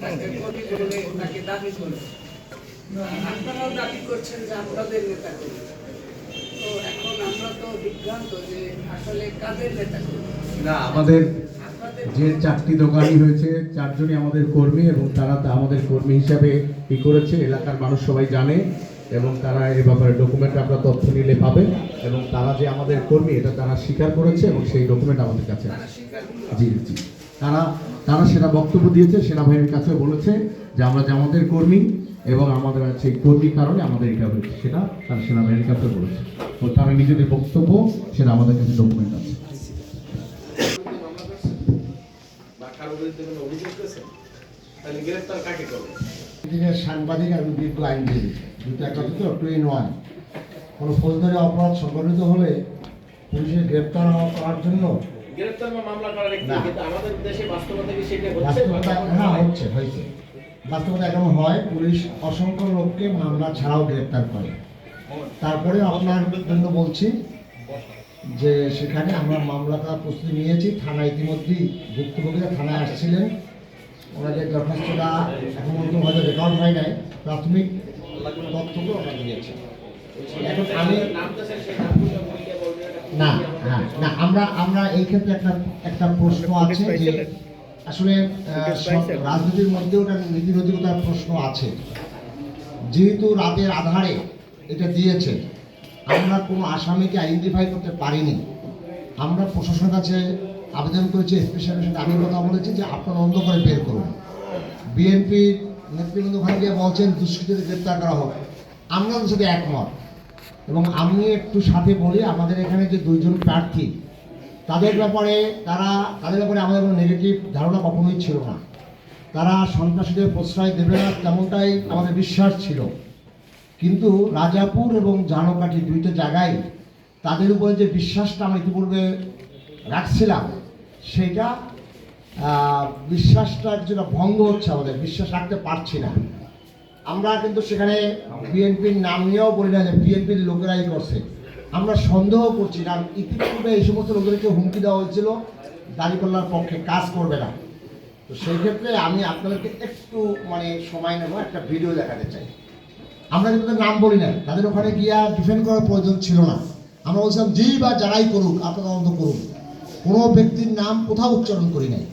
তাকে কর্মী বলে তাকে দাবি করে। আপনারাও দাবি করছেন যে আপনাদের নেতা কর্মী। তো এখন আমরা তো বিভ্রান্ত যে আসলে কাদের নেতা কর্মী। না, আমাদের যে 4টি দোকানই হয়েছে 4জনই আমাদের কর্মী এবং তারা আমাদের কর্মী হিসাবে কি করেছে এলাকার মানুষ সবাই জানে এবং তারা এ ব্যাপারে ডকুমেন্ট আমরা তথ্য নিলে পাবে এবং তারা যে আমাদের কর্মী এটা তারা স্বীকার করেছে এবং সেই ডকুমেন্ট আমাদের কাছে আছে। জি জি, তারা সেটা বক্তব্য দিয়েছে, সেনাবাহিনীর কাছে বলেছে যে আমরা যে আমাদের কর্মী এবং আমাদের সেই কর্মীর কারণে আমাদের এটা হয়েছে, সেটা তারা সেনাবাহিনীর কাছে বলেছে। তো তারা নিজেদের বক্তব্য সেটা আমাদের কাছে ডকুমেন্ট আছে। সাংবাদিক আর বিজ্ঞ আইনজীবী দুটো একত্রিত টু ইন ওয়ান। কোনো ফৌজদারি অপরাধ সংঘটিত হলে পুলিশের গ্রেপ্তার করার জন্য হয়েছে বাস্তবতা এমন হয়, পুলিশ অসংখ্য লোককে মামলা ছাড়াও গ্রেপ্তার করে। তারপরে আপনার জন্য বলছি যে সেখানে আমরা মামলাটা প্রস্তুতি নিয়েছি। থানায় ইতিমধ্যেই ভুক্তভোগীরা থানায় আসছিলেন, ওনাদের দরখাস্তটা এখন পর্যন্ত হয়তো রেকর্ড হয় নাই, প্রাথমিক তথ্যগুলো আমরা দিয়েছি। এখন আমি না না আমরা এই ক্ষেত্রে একটা প্রশ্ন আছে যে আসলে রাজনীতির মধ্যেও একটা নীতিনৈতিকতার প্রশ্ন আছে। যেহেতু রাতের আধারে এটা দিয়েছে, আমরা কোনো আসামিকে আইডেন্টিফাই করতে পারিনি। আমরা প্রশাসনের কাছে আবেদন করেছি, স্পেশালের সাথে আমি কথা বলেছি যে আপনারা তদন্ত করে বের করুন। বিএনপির নেতৃবৃন্দ ওখানে গিয়ে বলছেন দুষ্কৃতীদের গ্রেপ্তার করা হোক, আমরা ওদের সাথে একমত। এবং আমি একটু সাথে বলি, আমাদের এখানে যে 2জন প্রার্থী তাদের ব্যাপারে আমাদের কোনো নেগেটিভ ধারণা কখনোই ছিল না। তারা সন্ত্রাসীদের প্রশ্রয় দেবে না তেমনটাই আমাদের বিশ্বাস ছিল। কিন্তু রাজাপুর এবং জানকাঠি 2টা জায়গায় তাদের উপরে যে বিশ্বাসটা আমরা ইতিপূর্বে রাখছিলাম, সেইটা বিশ্বাসটা কিছুটা ভঙ্গ হচ্ছে, আমাদের বিশ্বাস রাখতে পারছি না। আমরা কিন্তু সেখানে বিএনপির নাম নিয়েও বলি না যে বিএনপির লোকেরাই করছে, আমরা সন্দেহ করছি। কারণ ইতিপূর্বে এই সমস্ত লোকেদেরকে হুমকি দেওয়া হয়েছিল দাঁড়িপাল্লার পক্ষে কাজ করবে না। তো সেই ক্ষেত্রে আমি আপনাদেরকে একটু সময় নেব, একটা ভিডিও দেখাতে চাই। আমরা কিন্তু তাদের নাম বলি না, তাদের ওখানে গিয়া ডিফেন্ড করার প্রয়োজন ছিল না। আমরা বলছিলাম যেই বা যারাই করুক আপনারা তদন্ত করুন, কোনো ব্যক্তির নাম কোথাও উচ্চারণ করি নাই।